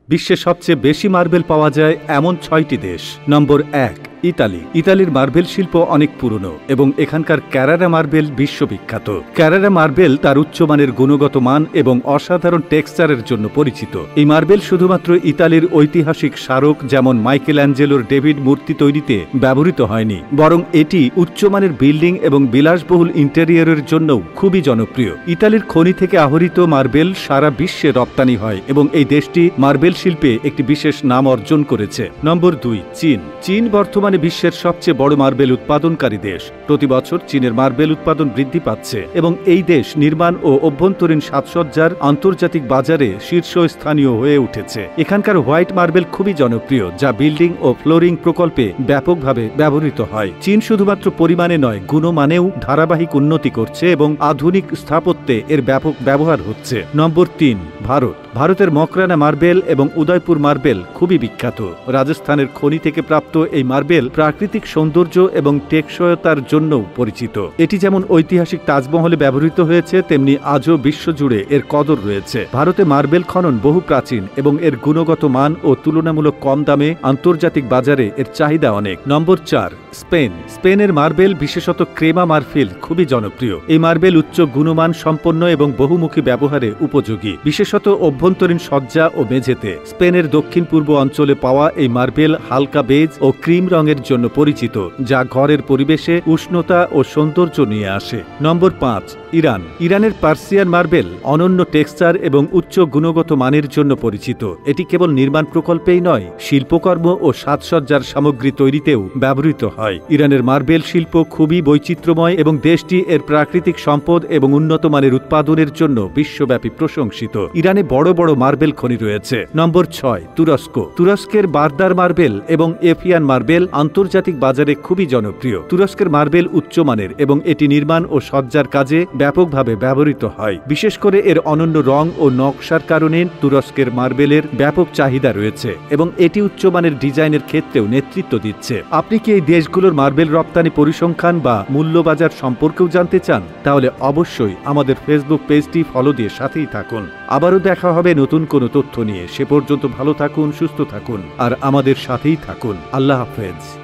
বিশ্বে সবচেয়ে বেশি মার্বেল পাওয়া যায় এমন ৬টি দেশ। নম্বর ১, ইতালি। ইতালির মার্বেল শিল্প অনেক পুরনো এবং এখানকার ক্যারারা মার্বেল বিশ্ববিখ্যাত। ক্যারারা মার্বেল তার উচ্চমানের গুণগত মান এবং অসাধারণ টেক্সচারের জন্য পরিচিত। এই মার্বেল শুধুমাত্র ইতালির ঐতিহাসিক স্মারক যেমন মাইকেল অ্যাঞ্জেলোর ডেভিড মূর্তি তৈরিতে ব্যবহৃত হয়নি, বরং এটি উচ্চমানের বিল্ডিং এবং বিলাসবহুল ইন্টেরিয়রের জন্যও খুবই জনপ্রিয়। ইতালির খনি থেকে আহরিত মার্বেল সারা বিশ্বে রপ্তানি হয় এবং এই দেশটি মার্বেল শিল্পে একটি বিশেষ নাম অর্জন করেছে। নম্বর ২, চীন। চীন বর্তমানে বিশ্বের সবচেয়ে বড় মার্বেল উৎপাদনকারী দেশ। প্রতি বছর চীনের মার্বেল উৎপাদন বৃদ্ধি পাচ্ছে এবং এই দেশ নির্মাণ ও অভ্যন্তরীণ সাজসজ্জার আন্তর্জাতিক বাজারে শীর্ষস্থানীয় হয়ে উঠেছে। এখানকার হোয়াইট মার্বেল খুবই জনপ্রিয়, যা বিল্ডিং ও ফ্লোরিং প্রকল্পে ব্যাপকভাবে ব্যবহৃত হয়। চীন শুধুমাত্র পরিমাণে নয়, গুণমানেও ধারাবাহিক উন্নতি করছে এবং আধুনিক স্থাপত্যে এর ব্যাপক ব্যবহার হচ্ছে। নম্বর ৩, ভারত। ভারতের মকরানা মার্বেল এবং উদয়পুর মার্বেল খুবই বিখ্যাত। রাজস্থানের খনি থেকে প্রাপ্ত এই মার্বেল প্রাকৃতিক সৌন্দর্য এবং টেকসইতার জন্যও পরিচিত। এটি যেমন ঐতিহাসিক তাজমহলে ব্যবহৃত হয়েছে, তেমনি আজও বিশ্বজুড়ে এর কদর রয়েছে। ভারতে মার্বেল খনন বহু প্রাচীন এবং এর গুণগত মান ও তুলনামূলক কম দামে আন্তর্জাতিক বাজারে এর চাহিদা অনেক। নম্বর ৪, স্পেন। স্পেনের মার্বেল, বিশেষত ক্রেমা মার্ফিল, খুবই জনপ্রিয়। এই মার্বেল উচ্চ গুণমান সম্পন্ন এবং বহুমুখী ব্যবহারে উপযোগী, বিশেষত অভ্যন্তরীণ সজ্জা ও মেঝেতে। স্পেনের দক্ষিণ পূর্ব অঞ্চলে পাওয়া এই মার্বেল হালকা বেজ ও ক্রিম রঙের জন্য পরিচিত, যা ঘরের পরিবেশে উষ্ণতা ও সৌন্দর্য নিয়ে আসে। নম্বর ৫, ইরান। ইরানের পার্সিয়ান মার্বেল অনন্য টেক্সচার এবং উচ্চ গুণগত মানের জন্য পরিচিত। এটি কেবল নির্মাণ প্রকল্পেই নয়, শিল্পকর্ম ও সাজসজ্জার সামগ্রী তৈরিতেও ব্যবহৃত হয়। ইরানের মার্বেল শিল্প খুবই বৈচিত্র্যময় এবং দেশটি এর প্রাকৃতিক সম্পদ এবং উন্নত মানের উৎপাদনের জন্য বিশ্বব্যাপী প্রশংসিত। ইরানে বড় বড় মার্বেল খনি রয়েছে। নম্বর ৬, তুরস্ক। তুরস্কের বারদার মার্বেল এবং এফিয়ান মার্বেল আন্তর্জাতিক বাজারে খুবই জনপ্রিয়। তুরস্কের মার্বেল উচ্চমানের এবং এটি নির্মাণ ও সজ্জার কাজে ব্যাপকভাবে ব্যবহৃত হয়। বিশেষ করে এর অনন্য রং ও নকশার কারণে তুরস্কের মার্বেলের ব্যাপক চাহিদা রয়েছে এবং এটি উচ্চমানের ডিজাইনের ক্ষেত্রেও নেতৃত্ব দিচ্ছে। আপনি কি এই দেশগুলোর মার্বেল রপ্তানি পরিসংখ্যান বা মূল্যবাজার সম্পর্কেও জানতে চান? তাহলে অবশ্যই আমাদের ফেসবুক পেজটি ফলো দিয়ে সাথেই থাকুন। আবারও দেখা হবে নতুন কোনো তথ্য নিয়ে। সে পর্যন্ত ভালো থাকুন, সুস্থ থাকুন আর আমাদের সাথেই থাকুন। আল্লাহ হাফেজ।